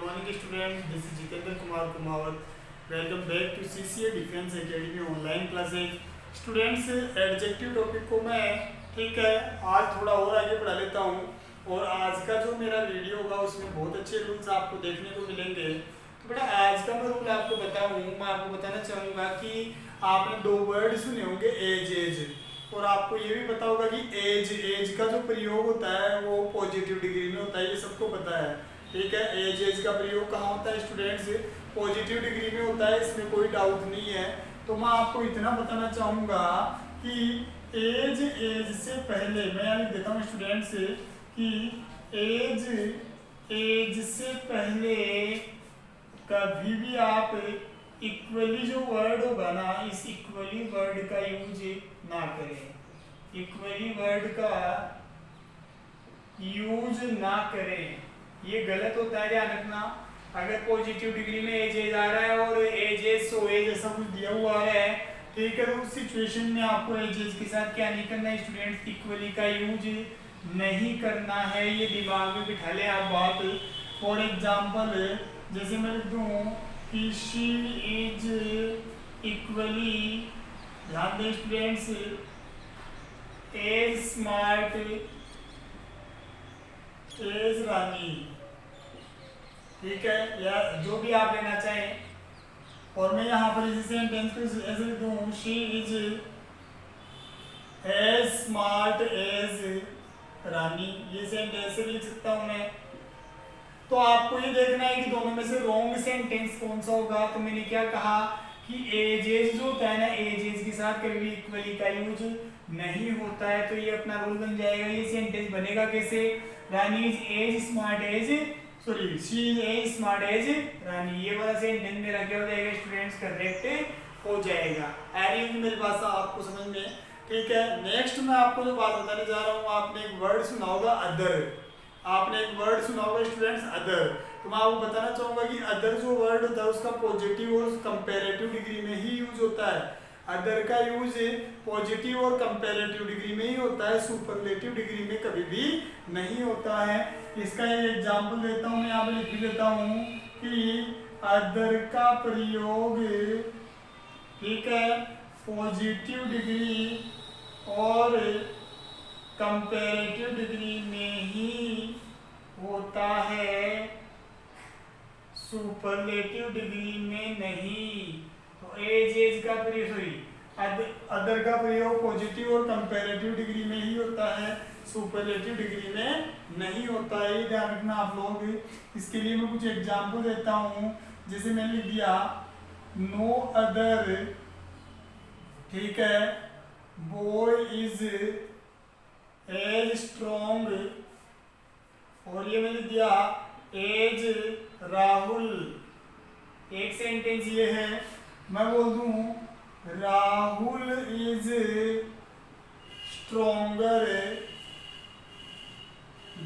morning students, this is Jitendra Kumar Kumawat. Welcome back to CCA Defense Academy online classes. Students adjective topic को मैं ठीक है आज थोड़ा और आगे बढ़ा लेता हूँ और आज का जो मेरा वीडियो होगा उसमें बहुत अच्छे रूल्स आपको देखने को मिलेंगे। तो बेटा आज का मैं रूल आपको बताऊँ, मैं आपको बताना चाहूँगा कि आपने दो वर्ड सुने होंगे एज और आपको ये भी पता होगा कि एज का जो प्रयोग होता है वो पॉजिटिव डिग्री में होता है, ये सबको पता है। ठीक है, एज का प्रयोग कहाँ होता है स्टूडेंट्स? पॉजिटिव डिग्री में होता है, इसमें कोई डाउट नहीं है। तो मैं आपको इतना बताना चाहूँगा कि एज से पहले मैं यहाँ लिख देता हूँ स्टूडेंट्स कि एज से पहले कभी भी आप इक्वली जो वर्ड होगा ना, इस इक्वली वर्ड का यूज ना करें। इक्वली वर्ड का यूज ना करें, ये गलत होता है, ध्यान रखना। अगर पॉजिटिव डिग्री में एज आ रहा है और एज सो एज ऐसा कुछ दिया हुआ है, ठीक है, तो उस सिचुएशन में आपको एज के साथ क्या नहीं करना है स्टूडेंट्स? इक्वली का यूज नहीं करना है, ये दिमाग में बिठा ले आप बात। फॉर एग्जाम्पल जैसे मैं लिख दूँ कि शी इज इक्वली, ध्यान दें स्टूडेंट्स, एज स्मार्ट एज रानी, ठीक है, या जो भी आप लेना चाहें। और मैं यहाँ पर इसी सेंटेंस को ऐसे लिख दूँ, she is as smart as Rani, ये सेंटेंस से लिख सकता हूँ मैं। तो आपको ये देखना है कि दोनों में से रॉन्ग सेंटेंस कौन सा होगा। तो मैंने क्या कहा कि एज जो होता है ना, एज के साथ कभी भी इक्वली का यूज नहीं होता है, तो ये अपना रूल बन जाएगा। ये सेंटेंस बनेगा कैसे? Rani is as smart as, sorry she is as smart as Rani, ये वाला सेंटेंस मेरा क्या हो जाएगा स्टूडेंट्स? करेक्ट हो जाएगा। आ रही होगी मेरी बात आपको समझ में? ठीक है, नेक्स्ट मैं आपको जो बात बताने जा रहा हूँ, आपने एक वर्ड सुना होगा अदर। आपने एक वर्ड सुना होगा स्टूडेंट्स अदर। तो मैं आपको बताना चाहूंगा कि अदर जो वर्ड होता है उसका पॉजिटिव और कंपैरेटिव डिग्री में ही यूज होता है। अदर का यूज पॉजिटिव और कंपैरेटिव डिग्री में ही होता है, सुपरलेटिव डिग्री में कभी भी नहीं होता है। इसका एक एग्जांपल देता हूँ, मैं यहाँ पे लिख देता हूँ कि अदर का प्रयोग, ठीक है, पॉजिटिव डिग्री और कंपैरेटिव डिग्री में ही होता है, सुपरलेटिव डिग्री में नहीं। तो एज का प्रयोग, सॉरी अदर का प्रयोग पॉजिटिव और कंपैरेटिव डिग्री में ही होता है, सुपरलेटिव डिग्री में नहीं होता है, ये ध्यान रखना आप लोग। इसके लिए मैं कुछ एग्जांपल देता हूँ। जैसे मैंने लिख दिया नो अदर, ठीक है, बॉय इज एज स्ट्रॉन्ग, और ये मैंने दिया एज राहुल। एक सेंटेंस ये है, मैं बोल दूं Rahul is stronger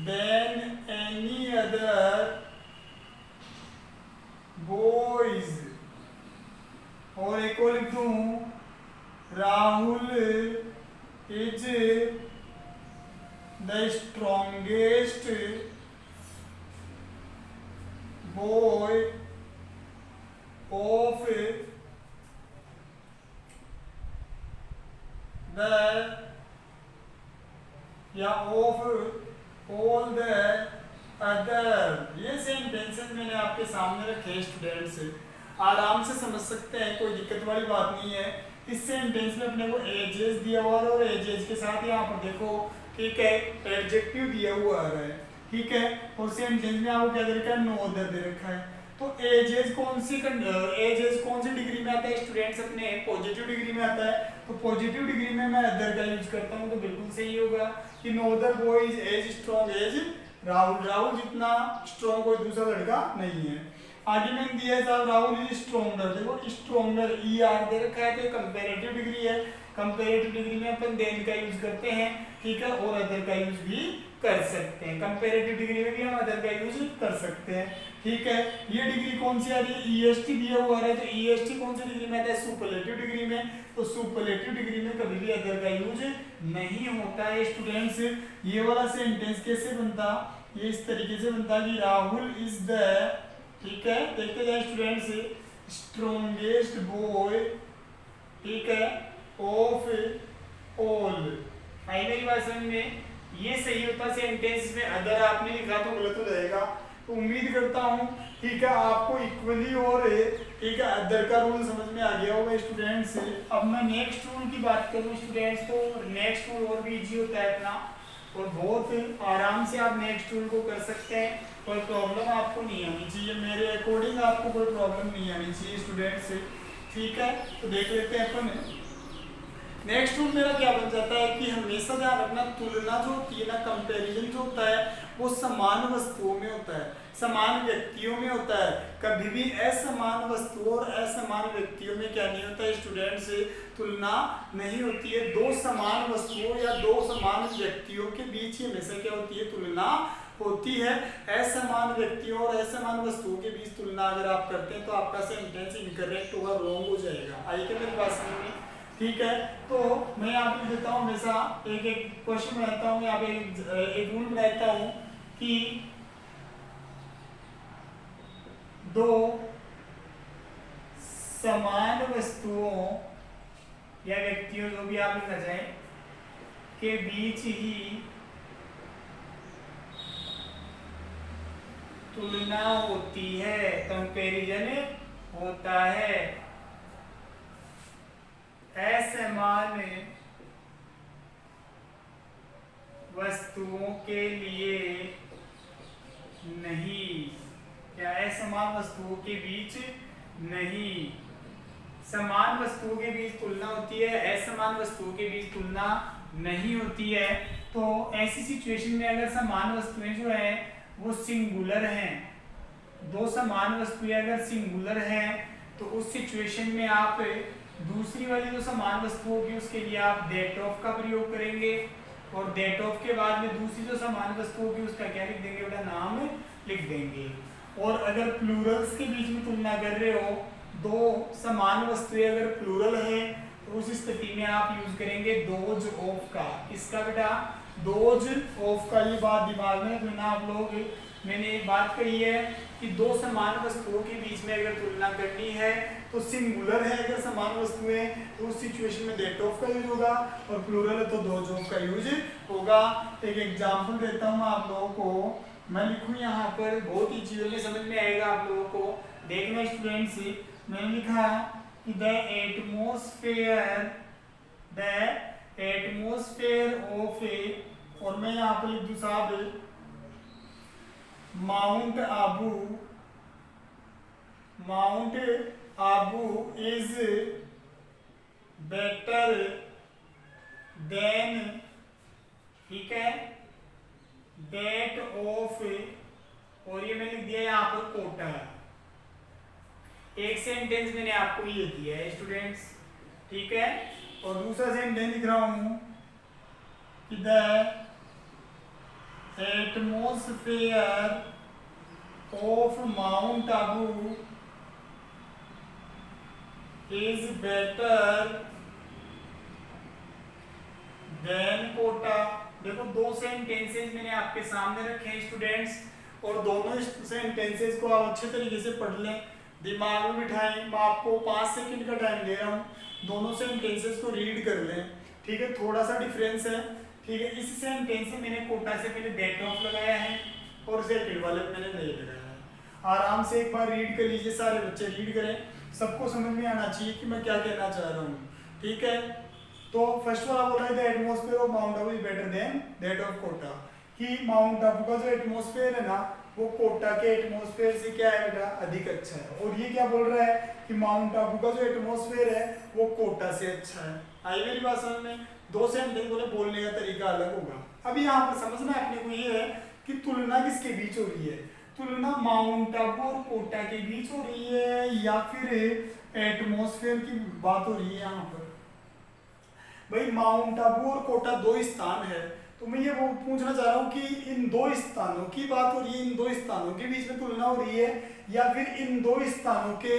than any other boys, और एक और लिख दूं Rahul is the strongest boy of the, या ऑफ ऑल द अदर। ये सेंटेंसेस मैंने आपके सामने रखे स्टूडेंट्स, आराम से समझ सकते हैं, कोई दिक्कत वाली बात नहीं है। इस सेंटेंस में अपने को एजेस दिया हुआ और एजेस के साथ यहाँ पर देखो, ठीक है, एडजेक्टिव दिया हुआ है, ठीक है, और सेंटेंस में आपको क्या दे रखा है? नो अदर दे रखा है। तो एजेस कौन सी डिग्री में आता है स्टूडेंट्स? अपने पॉजिटिव डिग्री में आता है। तो पॉजिटिव डिग्री में मैं अदर का यूज करता हूँ, तो बिल्कुल सही होगा कि no other boy is as strong as Rahul. Rahul जितना स्ट्रॉन्ग कोई दूसरा लड़का नहीं है। आगे मैंने दिया है साहब राहुल इज स्ट्रॉन्गर, देखो स्ट्रॉन्गर ई आर दे रखा है, तो कंपैरेटिव डिग्री है। कंपैरेटिव डिग्री में अपन देन का यूज करते हैं, ठीक है, और अदर का यूज भी कर सकते हैं। कंपैरेटिव डिग्री में भी हम अदर का यूज कर सकते हैं, ठीक है। ये डिग्री कौन सी आ रही है? ईएसटी दिया हुआ है, तो ईएसटी कौन सी डिग्री में आता है? सुपरलेटिव डिग्री में। तो सुपरलेटिव डिग्री में कभी भी अदर का यूज नहीं होता है स्टूडेंट्स। ये वाला सेंटेंस कैसे बनता? ये इस तरीके से बनता कि राहुल इज द ठीक है, देखते जाए स्टूडेंट्स, स्ट्रॉन्गेस्ट बॉय, ठीक है, ऑफ ऑल। आई मेरी बात समझ में? ये सही होता सेंटेंस में, अगर आपने लिखा तो गलत हो जाएगा। तो उम्मीद करता हूँ, ठीक है, आपको इक्वली और ठीक है अदर का रूल समझ में आ गया होगा स्टूडेंट्स। अब मैं नेक्स्ट रूल की बात करूँ स्टूडेंट्स, तो नेक्स्ट रूल और भी इजी होता है अपना, और बहुत आराम से आप नेक्स्ट रूल को कर सकते हैं, कोई प्रॉब्लम आपको नहीं आनी चाहिए, मेरे अकॉर्डिंग आपको कोई प्रॉब्लम नहीं आनी चाहिए स्टूडेंट्स। ठीक है, तो देख लेते हैं अपन। नेक्स्ट रूल मेरा क्या बन जाता है कि हमेशा ध्यान रखना, तुलना जो होती है ना, कंपैरिजन जो होता है वो समान वस्तुओं में होता है, समान व्यक्तियों में होता है। कभी भी असमान वस्तुओं और असमान व्यक्तियों में क्या नहीं होता है स्टूडेंट्स, तुलना नहीं होती है। दो समान वस्तुओं या दो समान व्यक्तियों के बीच ही हमेशा क्या होती है, तुलना होती है। असमान व्यक्तियों और असमान वस्तुओं के बीच तुलना अगर आप करते हैं तो आपका सेंटेंस इनकरेक्ट होगा, रॉन्ग हो जाएगा। आई क्या मेरी बात समझ में? ठीक है, तो मैं यहाँ पे देता हूँ हमेशा एक एक क्वेश्चन बनाता हूँ, यहाँ पे एक रूल बनाता हूँ कि दो समान वस्तुओं या व्यक्तियों, जो भी आप लिखना चाहें, के बीच ही तुलना होती है, कंपैरिजन होता है। असमान वस्तुओं के लिए नहीं, क्या असमान वस्तुओं के बीच नहीं, समान वस्तुओं के बीच तुलना होती है, असमान वस्तुओं के बीच तुलना नहीं होती है। तो ऐसी सिचुएशन में अगर समान वस्तुएं जो है वो सिंगुलर हैं, दो समान वस्तुएं अगर सिंगुलर हैं, तो उस सिचुएशन में आप दूसरी वाली जो समान वस्तु होगी उसके लिए आप दैट ऑफ का प्रयोग करेंगे, और दैट ऑफ के बाद में दूसरी जो समान वस्तु होगी उसका क्या लिख देंगे बेटा, नाम लिख देंगे। और अगर प्लूरल्स के बीच में तुलना कर रहे हो, दो समान वस्तुएं अगर प्लूरल है, तो उस स्थिति में आप यूज करेंगे दोज ऑफ का। किसका बेटा, दोज ऑफ का। ये बात दिमाग में रखना आप लोग। मैंने एक बात कही है कि दो समान वस्तुओं के बीच में अगर तुलना करनी है तो सिंगुलर है अगर समान वस्तुएं, तो उस सिचुएशन में दैट ऑफ का यूज होगा, और प्लूरल है तो दोज ऑफ का यूज होगा। एक एग्जांपल देता हूँ आप लोगों को, मैं लिखूँ यहाँ पर, बहुत ही चीजों में समझ में आएगा आप लोगों को। देखना स्टूडेंट्स, मैंने लिखा कि द एटमोस्फेयर ऑफ ए, और मैं यहाँ पर लिख दूँ साहब mount Abu is better then, ठीक है, दैट ऑफ, और ये मैंने लिख दिया यहाँ पर कोटा। एक सेंटेंस मैंने आपको ये दिया है स्टूडेंट्स, ठीक है, और दूसरा सेंटेंस लिख रहा हूं कि the atmosphere of Mount Abu is better than Kota. देखो दो सेंटेंसेस मैंने आपके सामने रखे हैं स्टूडेंट्स, और दोनों सेंटेंसेस को आप अच्छे तरीके से पढ़ लें, दिमाग में बिठाएं। मैं आपको 5 सेकंड का टाइम दे रहा हूँ, दोनों सेंटेंसेस को रीड कर लें, ठीक है। थोड़ा सा डिफरेंस है, ठीक है। इस सेंटेंस में मैंने कोटा से पहले दैट ऑफ लगाया है, और सेकंड वाले में मैंने नहीं लगाया है। आराम से एक बार रीड कर लीजिए, सारे बच्चे रीड करें, सबको समझ में आना चाहिए कि मैं क्या कहना चाह रहा हूँ, ठीक है। तो फर्स्ट वाला बोला है the atmosphere of Mount Abu is better than that of Kota, कि माउंट आबू का जो एटमॉस्फेयर है ना वो कोटा के एटमॉस्फेयर से क्या है बेटा, अधिक अच्छा है। और ये क्या बोल रहा है कि माउंट आबू का जो एटमॉस्फेयर है वो कोटा से अच्छा है। आई मेरी बात समझ में? दो सेंटेंस बोले, बोलने का तरीका अलग होगा। अब यहाँ पर समझना अपने को ये है कि तुलना किसके बीच हो रही है, तुलना माउंट आबू और कोटा के बीच हो रही है, या फिर एटमॉस्फेयर की बात हो रही है। यहाँ पर भाई माउंट आबू और कोटा दो स्थान है, तो मैं ये वो पूछना चाह रहा हूँ कि इन दो स्थानों की बात हो रही है, इन दो स्थानों के बीच में तुलना हो रही है, या फिर इन दो स्थानों के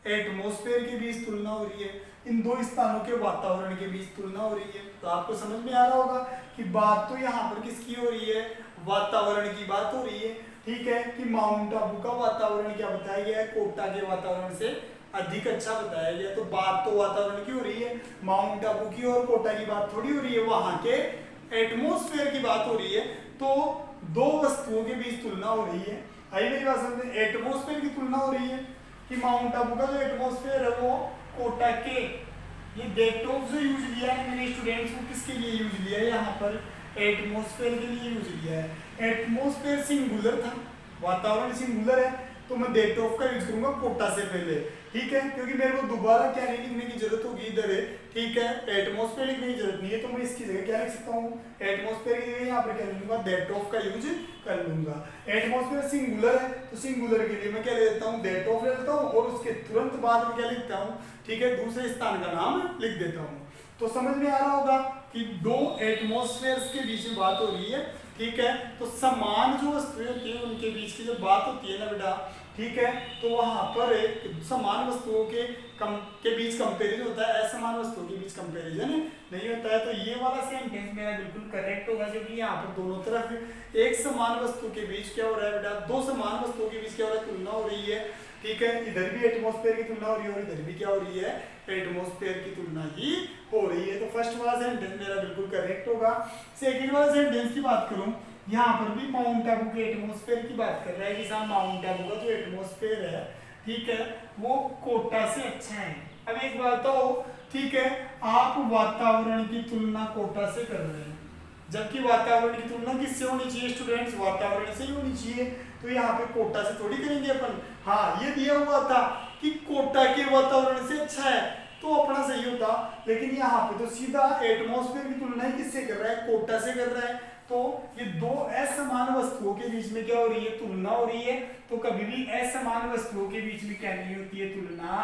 एटमॉस्फेयर के बीच तुलना हो रही है, इन दो स्थानों के वातावरण के बीच तुलना हो रही है। तो आपको समझ में आ रहा होगा कि बात तो यहाँ पर किसकी हो रही है, वातावरण की बात हो रही है, ठीक है, कि माउंट आबू का वातावरण क्या बताया गया है, कोटा के वातावरण से अधिक अच्छा बताया गया। तो बात तो वातावरण की हो रही है, माउंट आबू की और कोटा की बात थोड़ी हो रही है, वहां के एटमॉस्फेयर की बात हो रही है। तो दो वस्तुओं के बीच तुलना हो रही है। आई मेरी बात समझ में? एटमॉस्फेयर की तुलना हो रही है कि माउंट आबू का जो एटमॉस्फेयर है वो कोटा के, ये डेटोफ जो यूज लिया है मेरे स्टूडेंट्स को, किसके लिए यूज लिया है, यहाँ पर एटमॉस्फेयर के लिए यूज लिया है। एटमॉस्फेयर सिंगुलर था, वातावरण सिंगुलर है, तो मैं डेटोफ का यूज करूंगा कोटा से पहले, ठीक है, क्योंकि मेरे को दोबारा क्या नहीं लिखने की जरूरत होगी इधर है, ठीक है, एटमॉस्फेयर लिखने की जरूरत नहीं है, तो मैं इसकी जगह क्या लिख सकता हूँ, एटमॉस्फेयर की जगह यहाँ पर क्या लूंगा, डेटोफ का यूज कर लूंगा। एटमॉस्फेयर सिंगुलर है, तो सिंगुलर के लिए मैं क्या ले लेता हूँ, डेटोफ ले लेता हूँ, और उसके तुरंत बाद में क्या लिखता हूँ, ठीक है, दूसरे स्थान का नाम लिख देता हूँ। तो समझ में आ रहा होगा कि दो एटमॉस्फेयर्स के बीच में बात हो रही है, ठीक है। तो समान जो वस्तुएं होती है उनके बीच की जब बात होती है ना बेटा, ठीक है, तो वहां पर एक समान वस्तुओं के बीच कंपैरिजन होता है, असमान वस्तुओं के बीच कंपैरिजन नहीं होता है। तो ये वाला सेंटेंस मेरा बिल्कुल करेक्ट होगा, क्योंकि यहाँ पर दोनों तरफ एक समान वस्तु के बीच क्या हो रहा है बेटा, दो समान वस्तुओं के बीच क्या हो रहा है, तुलना हो रही है, ठीक है। इधर भी एटमॉस्फेयर की तुलना हो रही है और इधर भी क्या हो रही है, एटमॉस्फेयर की तुलना ही हो रही है। तो फर्स्ट वाला सेंटेंस मेरा बिल्कुल करेक्ट होगा। सेकंड वाला सेंटेंस की बात करूं, यहाँ पर भी माउंट आबू के एटमॉस्फेयर की बात कर रहा है कि साहब माउंट आबू का जो एटमॉस्फेयर है, ठीक है, वो कोटा से अच्छा है। अब एक बात तो, ठीक है, आप वातावरण की तुलना कोटा से कर रहे हैं, जबकि वातावरण की तुलना किससे होनी चाहिए स्टूडेंट्स, वातावरण से ही होनी चाहिए। तो यहाँ पे कोटा से थोड़ी करेंगे अपन। हाँ, ये दिया हुआ था कि कोटा के वातावरण से अच्छा है, तो अपना सही होता, लेकिन यहाँ पे तो सीधा एटमॉस्फेयर की तुलना ही किससे कर रहा है, कोटा से कर रहा है। तो ये दो असमान वस्तुओं के बीच में क्या हो रही है, तुलना हो रही है। तो कभी भी असमान वस्तुओं के बीच में क्या नहीं होती है, तुलना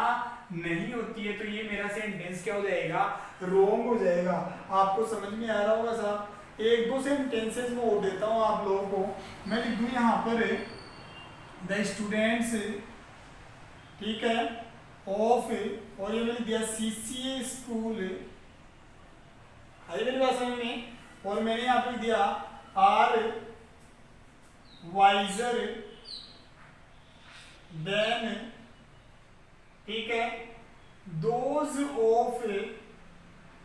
नहीं होती है। तो ये मेरा सेंटेंस क्या हो जाएगा, रॉन्ग हो जाएगा। आपको समझ में आ रहा होगा साहब। एक दो सेंटेंसेस में और देता हूं आप लोगों को। मैं लिख दूं यहाँ पर द स्टूडेंट्स, ठीक है, ऑफ, और ये मैंने दिया सीसीए स्कूल, आई मेरी बात समझ में, और मैंने यहाँ पे दिया आर वाइजर देन, ठीक है, दोज ऑफ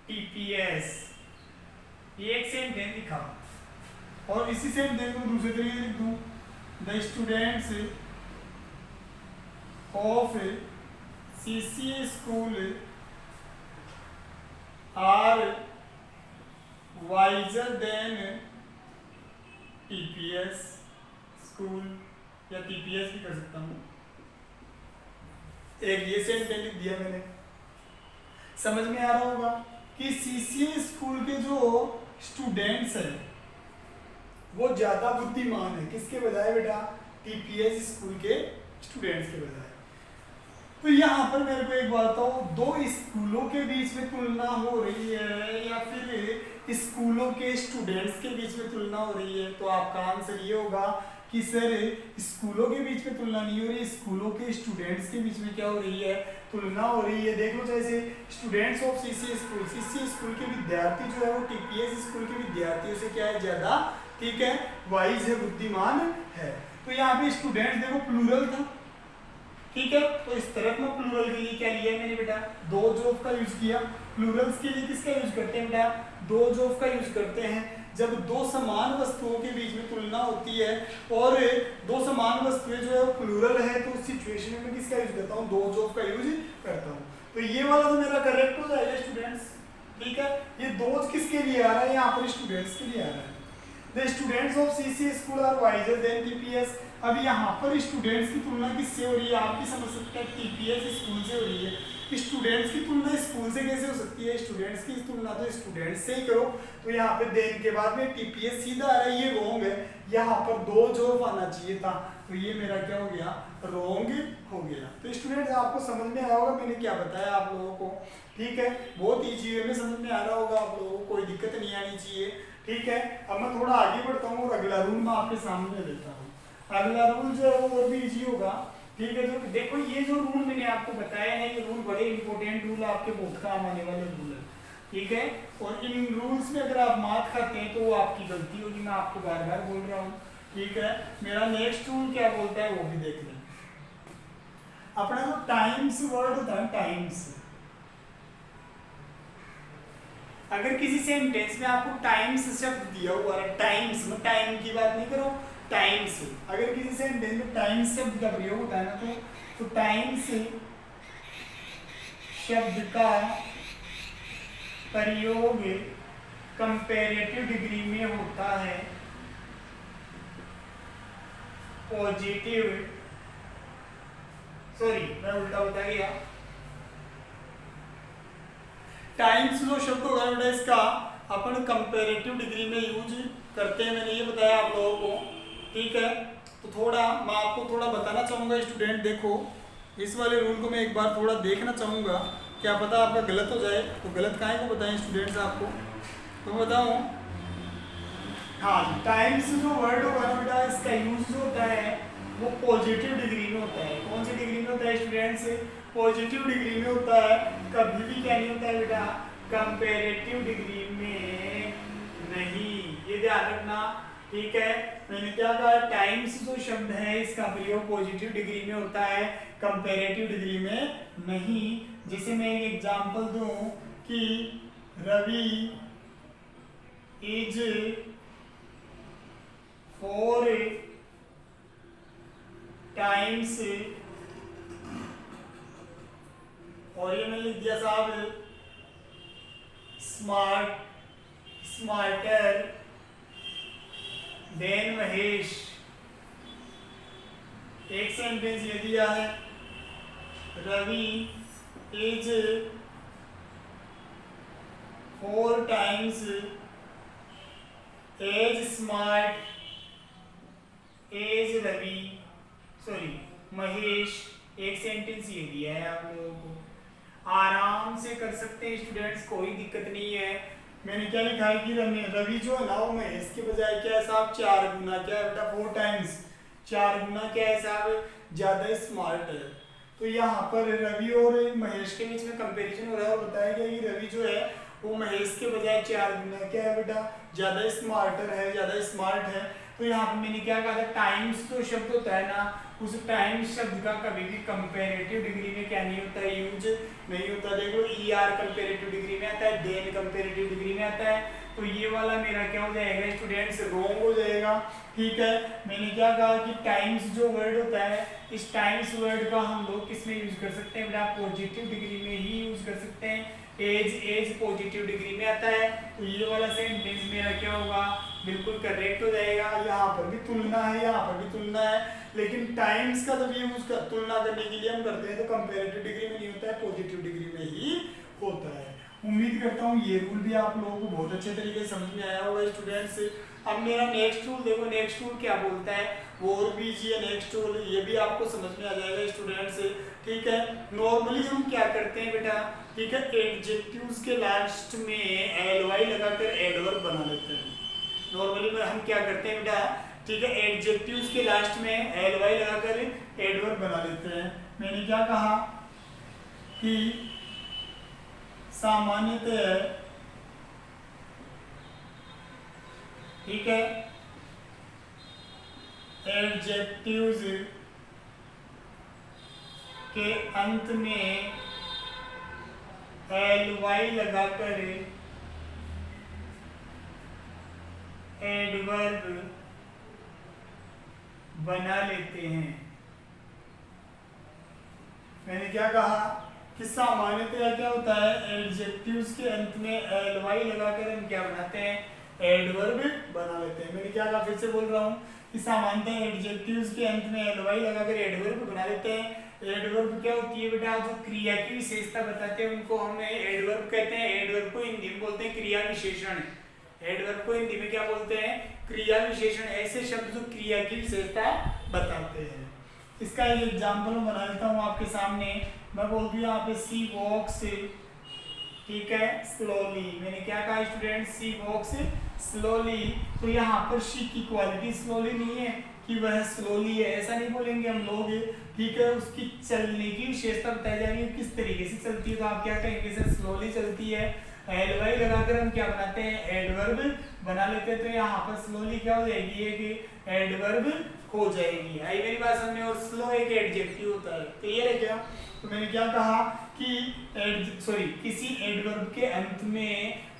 टीपीएस। ये एक सेंटेंस लिखा, और इसी सेंटेंस को दूसरे तरीके से लिख दूं, the students of CCA school are wiser than TPS school, या टीपीएस भी कर सकता हूं। एक ये सेंटेंस लिख दिया मैंने। समझ में आ रहा होगा कि सीसीए स्कूल के जो स्टूडेंट्स हैं वो ज्यादा बुद्धिमान है, किसके बजाय बेटा, टीपीएस स्कूल के स्टूडेंट्स के बजाय। तो यहाँ पर मेरे को एक बात बताओ, दो स्कूलों के बीच में तुलना हो रही है या फिर स्कूलों के स्टूडेंट्स के बीच में तुलना हो रही है? तो आपका आंसर ये होगा कि सर स्कूलों के बीच में तुलना नहीं हो रही, स्कूलों के स्टूडेंट्स के बीच में क्या हो रही है, तुलना हो रही है। देख लो, जैसे स्टूडेंट्स ऑफ सीसीए स्कूल के विद्यार्थी जो है वो टीपीएस स्कूल के विद्यार्थियों से क्या है, ज्यादा, ठीक है, वाइज है, बुद्धिमान है। तो यहाँ पे स्टूडेंट्स देखो प्लूरल था, ठीक है, तो इस तरफ में प्लूरल के लिए क्या लिया मैंने बेटा, दोज ऑफ का यूज किया। प्लूरल्स के लिए किसका यूज करते हैं बेटा, दोज ऑफ का यूज करते हैं जब दो समान वस्तुओं के बीच में तुलना होती है और दो समान वस्तुएं जो है वो प्लूरल है, तो उस सिचुएशन में किसका यूज करता हूँ, दोज ऑफ का यूज करता हूँ। तो ये वाला तो मेरा करेक्ट हो जाएगा स्टूडेंट्स, ठीक है। ये दोज किसके लिए आ रहा है, यहाँ पर स्टूडेंट्स के लिए आ रहा है। The students of CCA school are wiser than TPS. अब यहाँ पर स्टूडेंट्स की तुलना किससे हो रही है, आप भी समझ सकते हैं, टीपीएस स्कूल से हो रही है। स्टूडेंट्स की तुलना स्कूल से कैसे हो सकती है, स्टूडेंट्स की तुलना तो स्टूडेंट्स से ही करो। तो यहाँ पे देन के बाद में टीपीएस सीधा आ रहा है, ये रॉन्ग है, यहाँ पर दोज ऑफ आना चाहिए था, तो ये मेरा क्या हो गया, रॉन्ग हो गया। तो स्टूडेंट्स आपको समझ में आया होगा मैंने क्या बताया आप लोगों को, ठीक है, बहुत ईजी वे में समझ में आ रहा होगा आप लोगों को, कोई दिक्कत नहीं आनी चाहिए, ठीक है। अब मैं थोड़ा आगे बढ़ता हूँ और अगला रूल मैं आपके सामने देता हूँ। अगला रूल जो है वो और भी इजी होगा, ठीक है। तो देखो ये जो रूल मैंने आपको बताया है, ये रूल बड़े इंपॉर्टेंट रूल आपके बहुत काम आने वाले रूल है, ठीक है। और इन रूल्स में अगर आप मात खाते हैं तो वो आपकी गलती होगी, मैं आपको बार बार बोल रहा हूँ, ठीक है, मेरा नेक्स्ट टूल क्या बोलता है वो भी देख लें। अपना जो टाइम्स वर्ड होता है, टाइम्स, अगर किसी सेंटेंस में आपको टाइम्स शब्द दिया हुआ है, टाइम्स, मैं टाइम की बात नहीं कर रहा हूँ, टाइम्स, अगर किसी सेंटेंस में टाइम्स शब्द का प्रयोग होता है ना, तो टाइम्स शब्द का प्रयोग कंपैरेटिव डिग्री में होता है पॉजिटिव, सॉरी मैं उल्टा बता गया, टाइम्स जो शब्द होगा बेटा इसका अपन कंपैरेटिव डिग्री में यूज करते हैं, मैंने ये बताया आप लोगों को, ठीक है। तो थोड़ा मैं आपको थोड़ा बताना चाहूँगा स्टूडेंट, देखो इस वाले रूल को मैं एक बार थोड़ा देखना चाहूँगा, क्या पता आपका गलत हो जाए, तो गलत काहे को बताएं स्टूडेंट्स आपको, तो बताऊँ। हाँ, टाइम्स जो वर्ड होगा ना बेटा इसका यूज जो होता है वो पॉजिटिव डिग्री में होता है। कौन सी डिग्री में होता है स्टूडेंट्स? पॉजिटिव डिग्री में होता है, कभी भी क्या नहीं होता है बेटा, कंपैरेटिव डिग्री में नहीं, ये ध्यान रखना, ठीक है। मैंने क्या कहा, टाइम्स जो शब्द है इसका प्रयोग पॉजिटिव डिग्री में होता है, कंपैरेटिव डिग्री में नहीं। जैसे मैं एक एग्जांपल दूं कि रवि इज 4 टाइम्स, और ये मैंने लिख दिया साहब स्मार्टर देन महेश। एक सेंटेंस ये दिया है, Ravi is 4 times as smart as Ravi, sorry Mahesh. एक सेंटेंस ये दिया है, आप लोगों को आराम से कर सकते हैं स्टूडेंट्स, कोई दिक्कत नहीं है। मैंने क्या लिखा है कि रवि जो है ना वो महेश के बजाय क्या है साहब, 4 गुना, क्या है बेटा 4 टाइम्स, 4 गुना क्या है साहब, ज्यादा स्मार्ट है। तो यहाँ पर रवि और महेश के बीच में कंपैरिजन हो रहा है और बताया गया कि रवि जो है वो महेश के बजाय 4 गुना क्या है बेटा, ज्यादा स्मार्टर है, ज्यादा स्मार्ट है। तो यहाँ पर मैंने क्या कहा था, टाइम्स जो शब्द होता है ना, उस टाइम्स शब्द का कभी भी कंपैरेटिव डिग्री में क्या नहीं होता है, यूज नहीं होता। देखो ER कंपैरेटिव डिग्री में आता है, देन कंपैरेटिव डिग्री में आता है, तो ये वाला मेरा क्या हो जाएगा स्टूडेंट्स, रॉन्ग हो जाएगा, ठीक है। मैंने क्या कहा कि टाइम्स जो वर्ड होता है, इस टाइम्स वर्ड का हम लोग किस में यूज कर सकते हैं बेटा, पॉजिटिव डिग्री में ही यूज कर सकते हैं। एज पॉजिटिव डिग्री में आता है, तो ये वाला सेंटेंस मेरा क्या होगा, बिल्कुल करेक्ट हो जाएगा। यहाँ पर भी तुलना है, यहाँ पर भी तुलना है, लेकिन टाइम्स का जब यूज कर तुलना करने के लिए हम करते हैं तो कंपैरेटिव डिग्री में नहीं होता है, पॉजिटिव डिग्री में ही होता है। उम्मीद करता हूँ ये रूल भी आप लोगों को बहुत अच्छे तरीके से समझ में आया होगा स्टूडेंट्स। अब मेरा नेक्स्ट रूल देखो, नेक्स्ट रूल क्या बोलता है, वो और बीजिए नेक्स्ट रूल, ये भी आपको समझ में आ जाएगा स्टूडेंट्स, ठीक है। नॉर्मली हम क्या करते हैं बेटा, ठीक है, एडजेक्टिव्स के लास्ट में एलवाई लगाकर एडवर्ब बना लेते हैं। नॉर्मली में हम क्या करते हैं बेटा, ठीक है, एडजेक्टिव्स के लास्ट में एलवाई लगाकर एडवर्ब बना लेते हैं। मैंने क्या कहा कि सामान्यतः, ठीक है, एडजेक्टिव्स के अंत में एलवाई लगाकर एडवर्ब बना लेते हैं। मैंने क्या कहा कि सामान्यतया क्या होता है, एडजेक्टिव्स के अंत में एलवाई लगाकर हम क्या बनाते हैं, एडवर्ब बना लेते हैं। मैंने क्या कहा, फिर से बोल रहा हूँ कि सामान्यतः एडजेक्टिव्स के अंत में एलवाई लगाकर एडवर्ब बना लेते हैं। एडवर्ब क्या होती है बेटा, जो क्रिया की विशेषता बताते हैं उनको हम एडवर्ब कहते हैं। एडवर्ब को हिंदी में बोलते हैं क्रिया विशेषण। एडवर्ब को हिंदी में क्या बोलते हैं, क्रिया विशेषण। ऐसे शब्द जो क्रिया की विशेषता बताते हैं। इसका एक एग्जाम्पल मैं बना लेता हूँ आपके सामने। मैं बोल दिया यहाँ पे सी वॉक्स, ठीक है, स्लोली। मैंने क्या कहा स्टूडेंट, सी वॉक्स स्लोली। तो यहाँ पर शी की क्वालिटी स्लोली नहीं है कि वह स्लोली है, ऐसा नहीं बोलेंगे हम लोग, ठीक है। उसकी चलने की विशेषता बताई जाएगी, किस तरीके से चलती है, तो आप क्या कहेंगे सर स्लोली चलती है। एल वाई लगाकर हम क्या बनाते हैं, एडवर्ब बना लेते हैं। तो यहाँ पर स्लोली क्या हो जाएगी, एक एडवर्ब हो जाएगी। आई मेरी बात समझ, और स्लो एक एडजेक्टिव होता है, क्लियर है क्या। तो मैंने क्या कहा कि किसी एडवर्ब के अंत में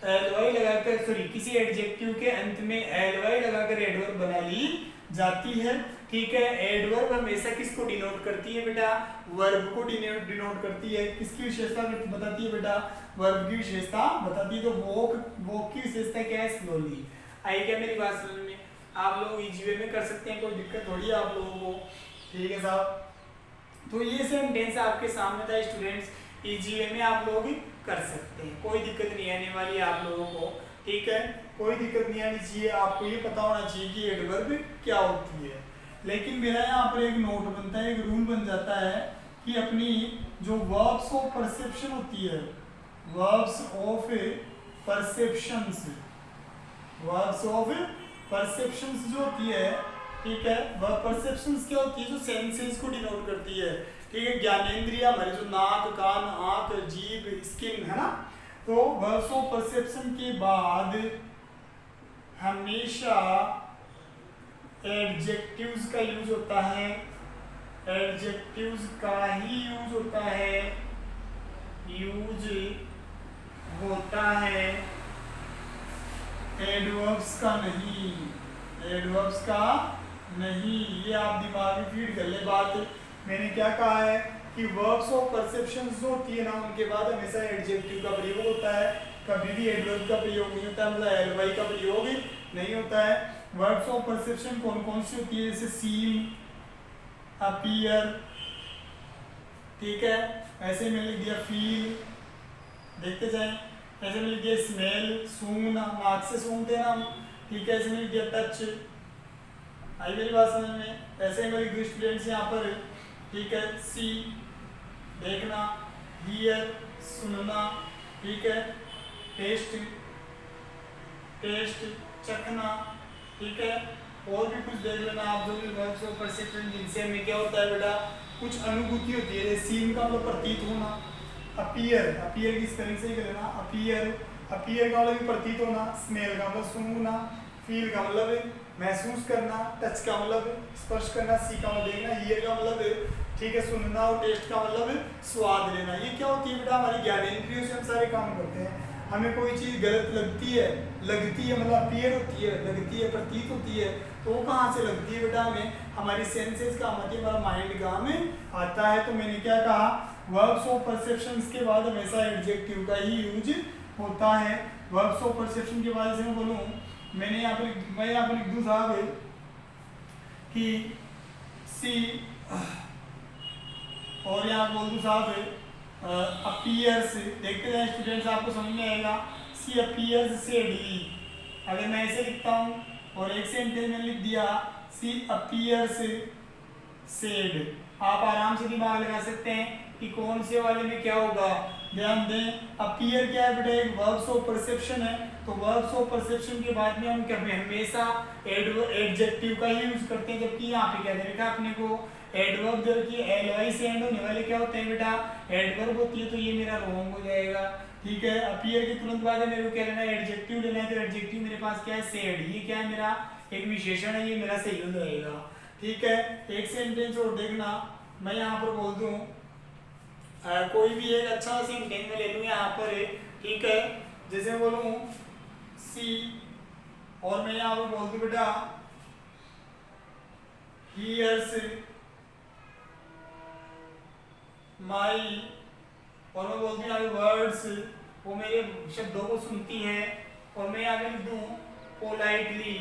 एल वाई लगाकर, किसी एडजेक्टिव के अंत में एल वाई लगाकर एडवर्ब बना ली जाती है, ठीक है। एडवर्ब हमेशा किसको डिनोट करती है बेटा, वर्ब को डिनोट करती है। किसकी विशेषता बताती है बेटा, वर्ब की विशेषता बताती है। तो वॉक की विशेषता क्या है, स्लोली। आई क्या मेरी बात समझ में। आप लोग इजी वे में कर सकते हैं, कोई दिक्कत थोड़ी है आप लोगों को, ठीक है साहब। तो ये सेंटेंस आपके सामने था स्टूडेंट्स, इजी वे में आप लोग कर सकते हैं, कोई दिक्कत नहीं आने वाली है आप लोगों को, ठीक है। कोई दिक्कत नहीं आनी चाहिए, आपको ये पता होना चाहिए कि एडवर्ब क्या होती है। लेकिन मेरा यहाँ पर एक नोट बनता है, एक रूल बन जाता है कि अपनी जो वर्ब्स ऑफ परसेप्शन होती है, verbs of perceptions, verbs of perceptions जो होती है, ठीक है, वह परसेप्शंस क्या होती है, जो सेंसेस को डिनोट करती है, ठीक है। ज्ञानेंद्रिय हमारे जो नाक, कान, आंख, जीभ, स्किन है ना, तो वर्ब्स ऑफ परसेप्शन के बाद हमेशा एडजेक्टिव्स का यूज होता है, एडजेक्टिव्स का ही यूज होता है, यूज होता है, एडवर्ब्स का नहीं, एडवर्ब्स का नहीं। ये आप दिमाग में फीड कर ले बात। मैंने क्या कहा है कि वर्ब्स ऑफ परसेप्शन जो होती है ना, उनके बाद हमेशा एडजेक्टिव का प्रयोग होता है, कभी भी एडवर्ब का प्रयोग नहीं होता, मतलब एल वाई का प्रयोग नहीं होता है। वर्ब्स ऑफ परसेप्शन कौन कौन सी होती है, जैसे सीन, अपीयर, ठीक है, ऐसे में लिख दिया फील, देखते जाएं, ऐसे में लिख दिया स्मेल, सूंघना, नाक से सूंघते ना हम, ठीक है, ऐसे में लिख दिया टच। आई मेरी बात समझ में। ऐसे में लिख दिया स्टूडेंट्स यहाँ पर, ठीक है, सी देखना, हियर सुनना, ठीक है, टेस्ट टेस्ट चखना, ठीक है। और भी कुछ देख लेना आप, जो भी वर्ब्स ऑफ परसेप्शन जिनसे हमें क्या होता है बेटा, कुछ अनुभूति होती है। सीन का मतलब प्रतीत होना, अपीयर, अपीयर की स्पेलिंग से ही कर लेना, अपीयर, अपीयर का मतलब प्रतीत होना, स्मेल का मतलब सूंघना, फील का मतलब महसूस करना, टच का मतलब स्पर्श करना, सी का मतलब देखना, हियर का मतलब ठीक है सुनना, और टेस्ट का मतलब स्वाद लेना। ये क्या होती है बेटा, हमारी ज्ञानेंद्रियों से हम सारे काम करते हैं। हमें कोई चीज़ गलत लगती है मतलब अपीयर होती है, लगती है, प्रतीत होती है, तो वो कहाँ से लगती है बेटा, हमें हमारी सेंसेस का मतलब हमारा माइंड काम में आता है। तो मैंने क्या कहा, वर्ब्स ऑफ परसेप्शंस के बाद हमेशा एडजेक्टिव का ही यूज होता है। वर्ब्स ऑफ परसेप्शन के बाद से मैं बोलूँ, मैं यहाँ पर लिख दूँ साहब कि सी, और यहाँ बोल दूँ साहब अपीयर्स, देखते जाए स्टूडेंट्स, आपको समझ में आएगा। सी अपीयर्स सेडली, अगर मैं ऐसे लिखता हूँ और एक सेंटेंस में लिख दिया सी अपीयर्स सेड, आप आराम से दिमाग लगा सकते हैं कि कौन से वाले में क्या होगा। ध्यान दें, अपीयर क्या है बेटा, एक वर्ब्स ऑफ परसेप्शन है। तो वर्ब्स ऑफ परसेप्शन के बाद में हम क्या हमेशा एडजेक्टिव का ही यूज करते हैं, जबकि यहाँ पे क्या दे रखा है अपने को, एडवर्ब दे रखी है। एल वाई से एंड होने वाले क्या होते हैं बेटा, एडवर्ब होती है, तो ये मेरा रॉन्ग हो जाएगा, ठीक है। अपीयर के तुरंत बाद मेरे को क्या लेना है, एडजेक्टिव लेना है। तो एडजेक्टिव मेरे पास क्या है, सेड, ये क्या है मेरा एक विशेषण है, ये मेरा सही हो जाएगा, ठीक है। एक सेंटेंस और देखना, मैं यहाँ पर बोल दूँ कोई भी एक अच्छा सेंटेंस में ले लूँ यहाँ पर, ठीक है, जैसे बोलूँ सी, और मैं यहाँ पर बोल दूँ बेटा हियर्स माई, और मैं बोलती हूँ वर्ड्स, वो मेरे शब्दों को सुनती है, और मैं आगे लिख दूँ पोलाइटली,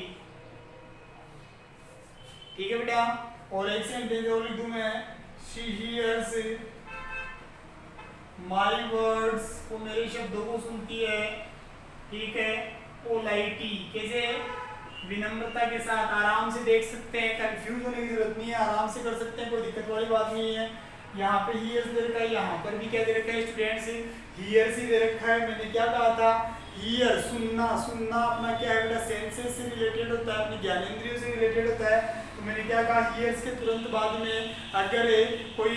ठीक है बेटा। और एक सेंटेंस और लिख दूँ मैं, शी हियर्स माई वर्ड्स, वो मेरे शब्दों को सुनती है, ठीक है। पोलाइटी, कैसे, विनम्रता के साथ, आराम से देख सकते हैं, कंफ्यूज होने की जरूरत नहीं है, आराम से कर सकते हैं, कोई दिक्कत वाली बात नहीं है। यहाँ पे हियर्स दे रखा है, यहाँ पर भी क्या दे रखा है स्टूडेंट्स, हियर्स ही दे रखा है। मैंने क्या कहा था, हियर सुनना, सुनना अपना क्या है बेटा, सेंसेस से रिलेटेड होता है, अपनी ज्ञानेंद्रियों से रिलेटेड होता है। तो मैंने क्या कहा, हियर्स के तुरंत बाद में अगर कोई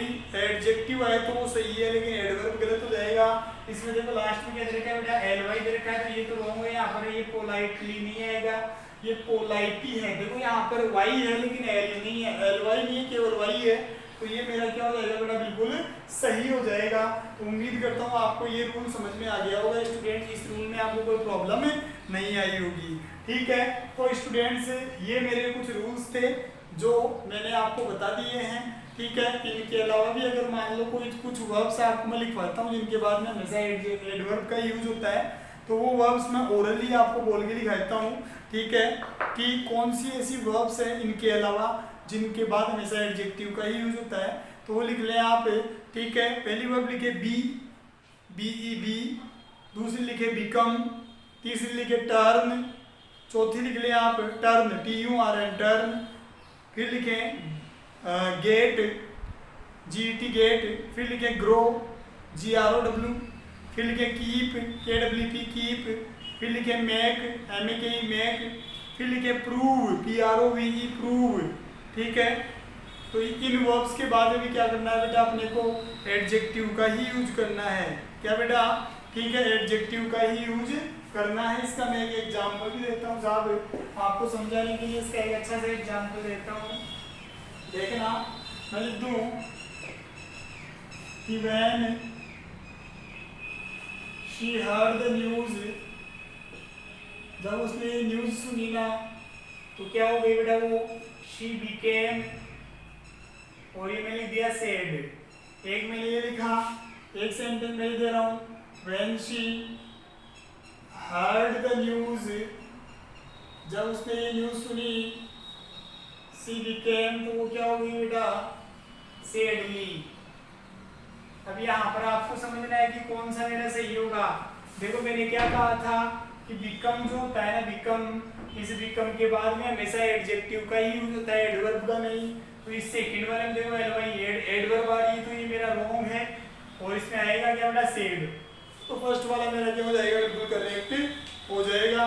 एडजेक्टिव है तो वो सही है, लेकिन एडवर्ब गलत हो जाएगा। इसमें देखो लास्ट में क्या दे रखा है बेटा, एलवाई दे रखा है, तो ये तो रॉन्ग है। यहाँ पर ये पोलाइटली नहीं आएगा, ये पोलाइटी है। देखो यहाँ पर वाई है लेकिन एल नहीं है, एलवाई नहीं है, केवल वाई है। तो ये मेरा क्या हो जाएगा बेटा, बिल्कुल सही हो जाएगा। तो उम्मीद करता हूँ आपको ये रूल समझ में आ गया होगा स्टूडेंट्स। इस रूल में आपको कोई प्रॉब्लम नहीं आई होगी, ठीक है। तो स्टूडेंट्स ये मेरे कुछ रूल्स थे जो मैंने आपको बता दिए हैं, ठीक है। इनके अलावा भी अगर मान लो कोई कुछ वर्ब्स आपको मैं लिखवाता हूँ जिनके बाद में हमेशा एडवर्ब का यूज होता है, तो वो वर्ब्स मैं ओरली आपको बोल के लिखाता हूँ, ठीक है, कि कौन सी ऐसी वर्ब्स है इनके अलावा जिनके बाद हमेशा एडजेक्टिव का ही यूज होता है। तो वो लिख लें आप, ठीक है। पहली वर्ब लिखे बी, बी, दूसरी लिखे बिकम, तीसरी लिखे टर्न, चौथी लिख लें आप टर्न, TURN टर्न, फिर लिखें गेट, GET गेट, फिर लिखें ग्रो, GROW, फिर लिखें कीप, KWP कीप, फिर लिखें मेक, MEKE मेक, फिर लिखें प्रूव, PROVE प्रूव, ठीक है। तो इन वर्ब्स के बाद में क्या करना है बेटा, अपने को एडजेक्टिव का ही यूज करना है। क्या बेटा, ठीक है, एडजेक्टिव का ही यूज करना है। इसका मैं एक एग्जाम्पल भी देता हूँ साहब, आपको समझाने के लिए इसका एक अच्छा सा एग्जाम्पल देता हूँ। देखना, मैं लिख दूँ कि when she heard the news, जब उसने न्यूज सुनी ना तो क्या हो गई बेटा, वो she became, और ये मैंने लिख दिया said। एक मैंने ये लिखा, एक सेंटेंस मैं दे रहा हूँ, when she heard the news, जब उसने ये न्यूज सुनी, she became, तो वो क्या हो गई बेटा, saidly। अब यहाँ पर आपको समझना है कि कौन सा मेरा सही होगा। देखो मैंने क्या कहा था कि बिकम जो होता है ना, बिकम, इस बिकम के बाद में हमेशा एडजेक्टिव का ही यूज होता है, एडवर्ब का नहीं। तो इस सेकंड वाले में देखो एडवर्ब आ रही है, तो ये मेरा रॉन्ग है, और इसमें आएगा क्या बेटा, सेड। तो फर्स्ट वाला मेरा क्या हो जाएगा, बिल्कुल करेक्ट हो जाएगा।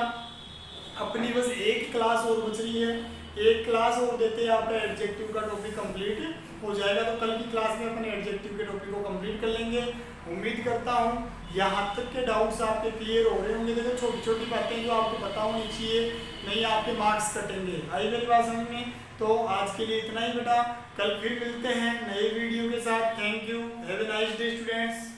अपनी बस एक क्लास और बच रही है, एक क्लास और देते हैं, आपका एडजेक्टिव का टॉपिक कंप्लीट हो जाएगा। तो कल की क्लास में अपने एडजेक्टिव के टॉपिक को कंप्लीट कर लेंगे। उम्मीद करता हूँ यहाँ तक के डाउट्स आपके क्लियर हो रहे होंगे। देखो छोटी छोटी बातें जो आपको पता होनी चाहिए, नहीं आपके मार्क्स कटेंगे। आई मेरी बात समझ में? तो आज के लिए इतना ही बेटा, कल फिर मिलते हैं नए वीडियो के साथ। Thank you, have a nice day students.